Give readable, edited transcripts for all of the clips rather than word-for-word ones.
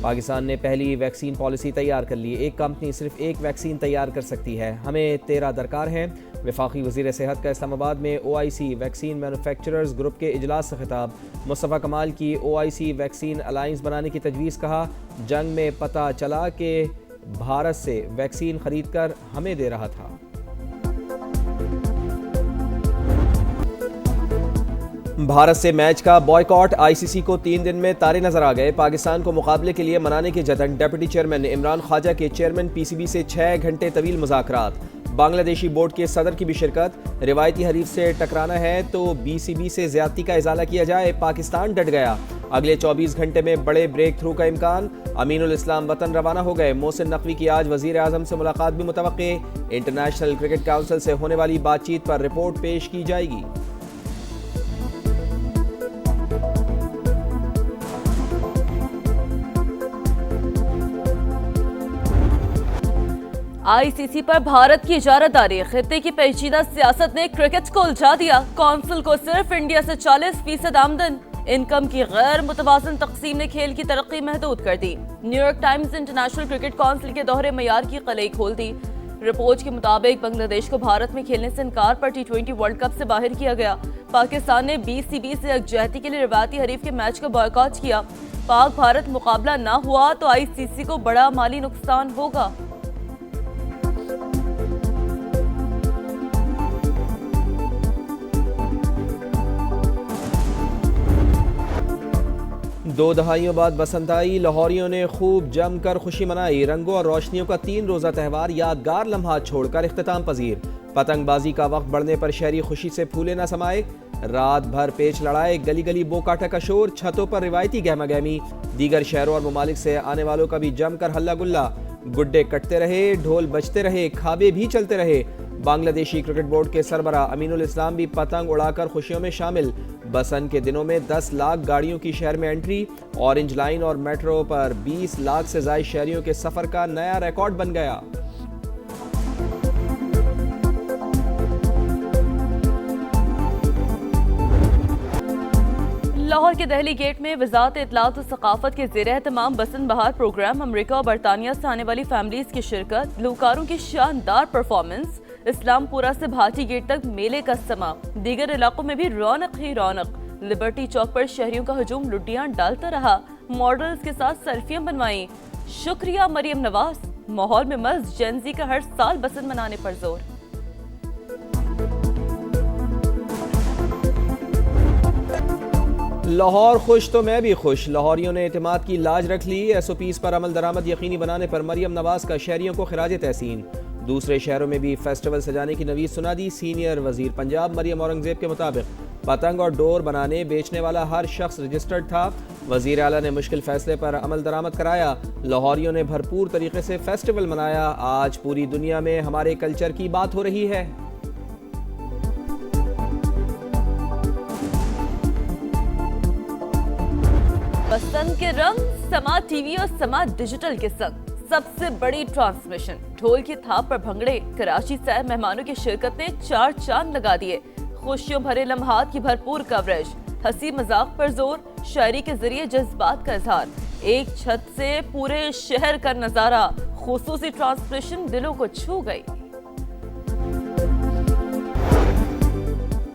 पाकिस्तान ने पहली vaccine policy तैयार कर ली। एक कंपनी सिर्फ एक वैक्सीन तैयार कर सकती है, हमें 13 दरकार हैं। वफाकी वज़ीर सेहत का इस्लामाबाद में OIC वैक्सीन मैन्युफैक्चरर्स ग्रुप के इजलास से खिताब। मुस्तफ़ा कमाल की OIC वैक्सीन अलायंस बनाने की तजवीज़। कहा, जंग में पता चला कि भारत से वैक्सीन खरीद कर हमें दे रहा था। भारत से मैच का बॉयकॉट, ICC को 3 दिन में तारे नजर आ गए। पाकिस्तान को मुकाबले के लिए मनाने के जतन। डिप्टी चेयरमैन इमरान ख्वाजा के चेयरमैन PCB से 6 घंटे तवील मुज़ाकरात। बांग्लादेशी बोर्ड के सदर की भी शिरकत। रिवायती हरीफ से टकराना है तो BCB से ज्यादती का इजाला किया जाए, पाकिस्तान डट गया। अगले 24 घंटे में बड़े ब्रेक थ्रू का इम्कान। अमीनुल इस्लाम वतन रवाना हो गए। मोहसिन नकवी की आज वजीर आजम से मुलाकात भी मुतवक्के। इंटरनेशनल क्रिकेट काउंसिल से होने वाली बातचीत पर रिपोर्ट पेश की जाएगी। ICC पर भारत की इजारादारी। खित्ते की पेचीदा सियासत ने क्रिकेट को उलझा दिया। कौंसिल को सिर्फ इंडिया से 40% आमदन। इनकम की गैर मुतवाजन तकसीम ने खेल की तरक्की महदूद कर दी। New York Times International Cricket Council के दोहरे मयार की कलई खोल दी। रिपोर्ट के मुताबिक बांग्लादेश को भारत में खेलने से इनकार पर T20 वर्ल्ड कप से बाहर किया गया। पाकिस्तान ने BCB से यकजहती के लिए रिवायती हरीफ के मैच का बॉयकॉट किया। पाक भारत मुकाबला न हुआ तो ICC को बड़ा माली नुकसान होगा। दो दहाइयों बाद बसंत आई। लाहौरियों ने खूब जमकर खुशी मनाई। रंगों और रोशनियों का 3 रोज़ा त्यौहार यादगार लम्हात छोड़कर इख्तिताम पजीर। पतंगबाजी का वक्त बढ़ने पर शहरी खुशी से फूले न समाए। रात भर पेच लड़ाए, गली गली बोकाटा का शोर, छतों पर रिवायती गहमा गहमी। दीगर शहरों और ममालिक से आने वालों का भी जमकर हल्ला गुल्ला। गुड्डे कटते रहे, ढोल बजते रहे, खाबे भी चलते रहे। बांग्लादेशी क्रिकेट बोर्ड के सरबरा अमीनुल इस्लाम भी पतंग उड़ाकर खुशियों में शामिल। बसंत के दिनों में 10 लाख गाड़ियों की शहर में एंट्री। ऑरेंज लाइन और मेट्रो पर 20 लाख से ज्यादा शहरियों के सफर का नया रिकॉर्ड बन गया। लाहौर के दहली गेट में वजारत इत्तलात और सकाफत के ज़ेर एहतमाम बसंत बहार प्रोग्राम। अमरीका और बरतानिया से आने वाली फैमिलीज की शिरकत। गुलकारों की शानदार परफॉर्मेंस। इस्लामपुरा से भाटी गेट तक मेले का समा। दीगर इलाकों में भी रौनक ही रौनक। लिबर्टी चौक पर शहरियों का हजूम लुटियां डालता रहा। मॉडल्स के साथ सेल्फियां बनवाई। शुक्रिया मरियम नवाज। माहौल में मस्त जेंजी का हर साल बसंत मनाने पर जोर। लाहौर खुश तो मैं भी खुश। लाहौरियों ने एतमाद की लाज रख ली। SOPs पर अमल दरामद यकीनी बनाने पर मरियम नवाज का शहरियों को खिराज तहसीन। दूसरे शहरों में भी फेस्टिवल सजाने की नवीद सुना दी। सीनियर वजीर पंजाब मरियम औरंगजेब के मुताबिक पतंग और डोर बनाने बेचने वाला हर शख्स रजिस्टर्ड था। वजीर आला ने मुश्किल फैसले पर अमल दरामद कराया। लाहौरियों ने भरपूर तरीके से फेस्टिवल मनाया। आज पूरी दुनिया में हमारे कल्चर की बात हो रही है। बसंत के रंग समा TV और समा डिजिटल के संग सबसे बड़ी ट्रांसमिशन। ढोल की थाप पर भंगड़े। कराची से आए मेहमानों की शिरकत ने 4 चांद लगा दिए। खुशियों भरे लम्हात की भरपूर कवरेज। हंसी मजाक पर जोर। शायरी के जरिए जज्बात का इजहार। एक छत से पूरे शहर का नजारा। खुसूसी ट्रांसमिशन दिलों को छू गई।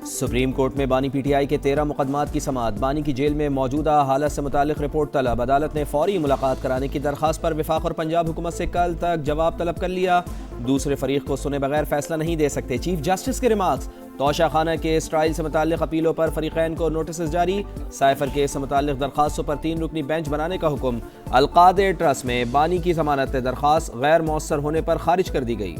सुप्रीम कोर्ट में बानी PTI के 13 मुकदमात की समाअत। बानी की जेल में मौजूदा हालत से मुतालिक रिपोर्ट तलब। अदालत ने फौरी मुलाकात कराने की दरखास्त पर वफाक और पंजाब हुकूमत से कल तक जवाब तलब कर लिया। दूसरे फरीक को सुने बगैर फैसला नहीं दे सकते। चीफ जस्टिस के रिमार्क्स। तोशा खाना केस ट्रायल से मुतालिक अपीलों पर फरीकैन को नोटिस जारी। साइफर केस से मुतालिक दरखास्तों पर 3 रुकनी बेंच बनाने का हुक्म। अलकादे ट्रस्ट में बानी की जमानत दरखास्त गैर मौसर होने पर खारिज कर दी गई।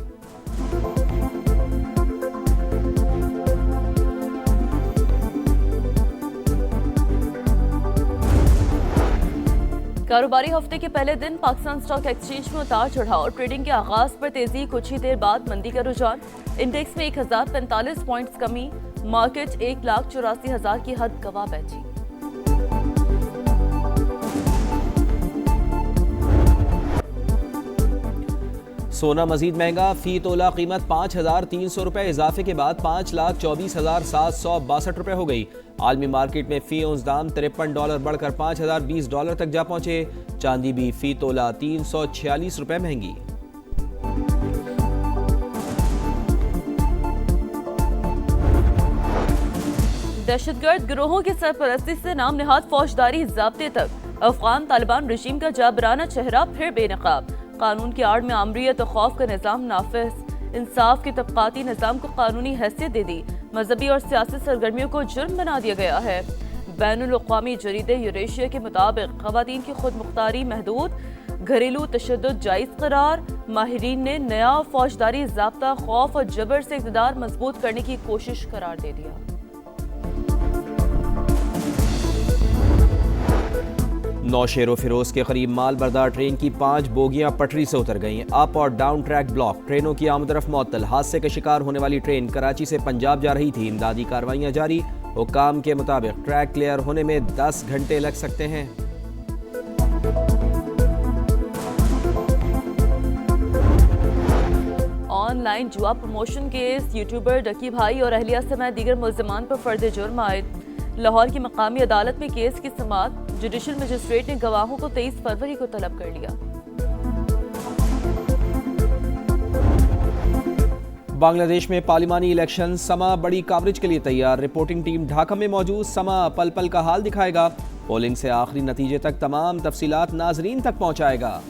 कारोबारी हफ्ते के पहले दिन पाकिस्तान स्टॉक एक्सचेंज में उतार चढ़ाव। ट्रेडिंग के आगाज पर तेजी, कुछ ही देर बाद मंदी का रुझान। इंडेक्स में 1045 पॉइंट्स कमी। मार्केट 1,84,000 की हद गवा बैठी। सोना मजीद महंगा, फी तोला कीमत 5,300 रुपये इजाफे के बाद 5,24,762 रुपये हो गई। आलमी मार्केट में फी औंस दाम $53 बढ़कर $5,020 तक जा पहुंचे। चांदी भी फी तोला 346 रुपये महंगी। दहशतगर्द गिरोहों की सरपरस्ती से नाम निहाद फौजदारी ज़ाब्ते तक अफगान तालिबान रजीम का जाबराना चेहरा फिर बेनकाब। कानून की आड़ में आमरीत और खौफ का निज़ाम नाफिज। इंसाफ के तबकाती निज़ाम को कानूनी हैसियत दे दी। मजहबी और सियासी सरगर्मियों को जुर्म बना दिया गया है। बैनुल-अक़वामी जरीदे यूरेशिया के मुताबिक ख़वातीन की खुद मुख्तारी महदूद, घरेलू तशद्दुद जायज़ करार। माहिरीन ने नया फौजदारी ज़ाब्ता खौफ और जबर से इक़्तिदार मजबूत करने की कोशिश करार दे दिया। नौशेरो फिरोज के करीब माल बरदार ट्रेन की 5 बोगियां पटरी से उतर गईं। अप और डाउन ट्रैक ब्लॉक, ट्रेनों की आमदरफ मुअत्तल। हादसे का शिकार होने वाली ट्रेन कराची से पंजाब जा रही थी। इमदादी कार्रवाइयां जारी। हुक्काम के मुताबिक ट्रैक क्लियर होने में 10 घंटे लग सकते हैं। ऑनलाइन जुआ प्रमोशन केस, यूट्यूबर डकी भाई और अहलिया समेत दीगर मुल्ज़िमान पर फर्द जुर्म आयद। लाहौर की मकामी अदालत में केस की समाअत। जुडिशल मजिस्ट्रेट ने गवाहों को 23 फरवरी को तलब कर लिया। बांग्लादेश में पार्लिमानी इलेक्शन, समा बड़ी कवरेज के लिए तैयार। रिपोर्टिंग टीम ढाका में मौजूद। समा पल पल का हाल दिखाएगा। पोलिंग से आखिरी नतीजे तक तमाम तफसीलात नाजरीन तक पहुंचाएगा।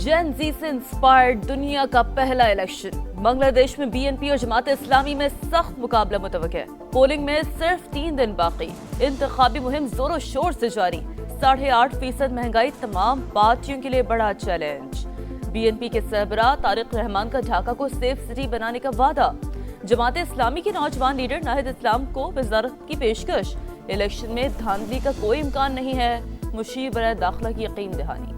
जेन जी से इंस्पायर्ड दुनिया का पहला इलेक्शन। बांग्लादेश में बीएनपी और जमात इस्लामी में सख्त मुकाबला मुतवक्किल है। पोलिंग में सिर्फ 3 दिन बाकी। इंतखाबी मुहिम जोरों शोर से जारी। 8.5% महंगाई तमाम पार्टियों के लिए बड़ा चैलेंज। बीएनपी के सरबराह तारिक रहमान का ढाका को सेफ सिटी बनाने का वादा। जमात इस्लामी के नौजवान लीडर नाहिद इस्लाम को वजारत की पेशकश। इलेक्शन में धांधली का कोई इम्कान नहीं है। मुशीर बराए दाखिला की यकीन दहानी।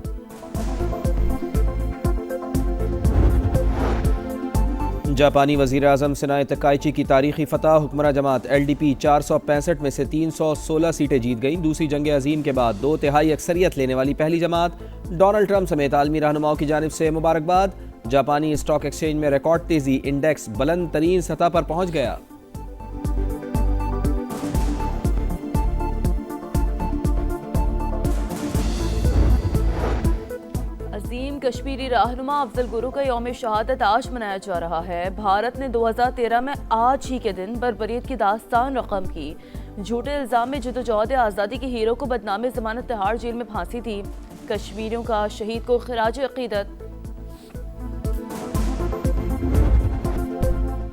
जापानी वज़ीर आज़म सनाए तकाइची की तारीखी फतह। हुक्मरान जमात LDP 465 में से 316 सीटें जीत गईं। दूसरी जंग अजीम के बाद 2/3 अक्सरियत लेने वाली पहली जमात। डोनाल्ड ट्रंप समेत आलमी रहनुमाओं की जानिब से मुबारकबाद। जापानी स्टॉक एक्सचेंज में रिकॉर्ड तेजी, इंडेक्स बुलंद तरीन सतह पर पहुंच गया। अजीम कश्मीरी रहनुमा अफजल गुरु का यौम शहादत आज मनाया जा रहा है। भारत ने 2013 में आज ही के दिन बर्बरियत की दास्तान रकम की। झूठे इल्जाम में जदोजहद आज़ादी के हीरो को बदनामी ज़मानत तिहाड़ जेल में फांसी थी। कश्मीरियों का शहीद को खिराज अकीदत।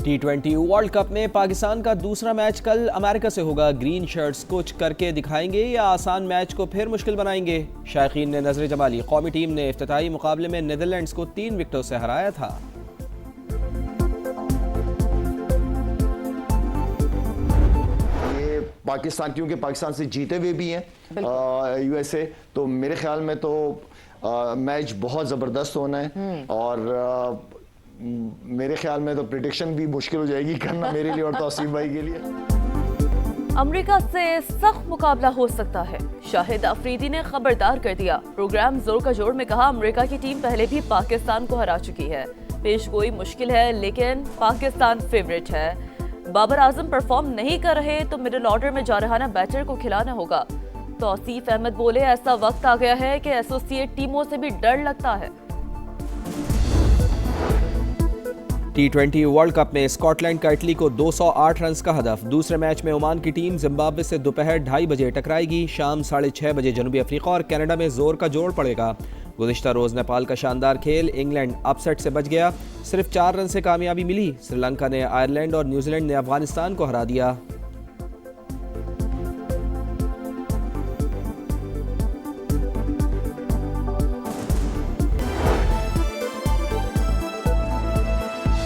T20 वर्ल्ड कप में पाकिस्तान का दूसरा मैच कल अमेरिका से होगा। ग्रीन शर्ट्स कुछ करके दिखाएंगे या आसान मैच को फिर मुश्किल बनाएंगे? शायकीन ने नजर जमाली। कौमी टीम ने इफ्तिताई मुकाबले में नीदरलैंड्स को 3 विकेटों से हराया था। ये पाकिस्तान, क्योंकि पाकिस्तान से जीते हुए भी हैं USA, तो मेरे ख्याल में तो मैच बहुत ज़बरदस्त होना है। और मेरे ख्याल में तो प्रेडिक्शन भी मुश्किल हो जाएगी करना मेरे लिए और तौसीफ भाई के लिए। अमेरिका से सख्त मुकाबला हो सकता है, शाहिद अफरीदी ने खबरदार कर दिया। प्रोग्राम जोर का जोड़ में कहा, अमेरिका की टीम पहले भी पाकिस्तान को हरा चुकी है। पेशगोई मुश्किल है लेकिन पाकिस्तान फेवरेट है। बाबर आजम परफॉर्म नहीं कर रहे तो मिडिल ऑर्डर में जारहाना बैटर को खिलाना होगा। तौसीफ अहमद बोले, ऐसा वक्त आ गया है कि एसोसिएट टीमों से भी डर लगता है। T20 वर्ल्ड कप में स्कॉटलैंड का इटली को 208 रन का हदफ। दूसरे मैच में ओमान की टीम जिम्बाब्वे से दोपहर 2:30 बजे टकराएगी। शाम 6:30 बजे जनूबी अफ्रीका और कनाडा में जोर का जोड़ पड़ेगा। गुज़िश्ता रोज नेपाल का शानदार खेल, इंग्लैंड अपसेट से बच गया। सिर्फ 4 रन से कामयाबी मिली। श्रीलंका ने आयरलैंड और न्यूजीलैंड ने अफगानिस्तान को हरा दिया।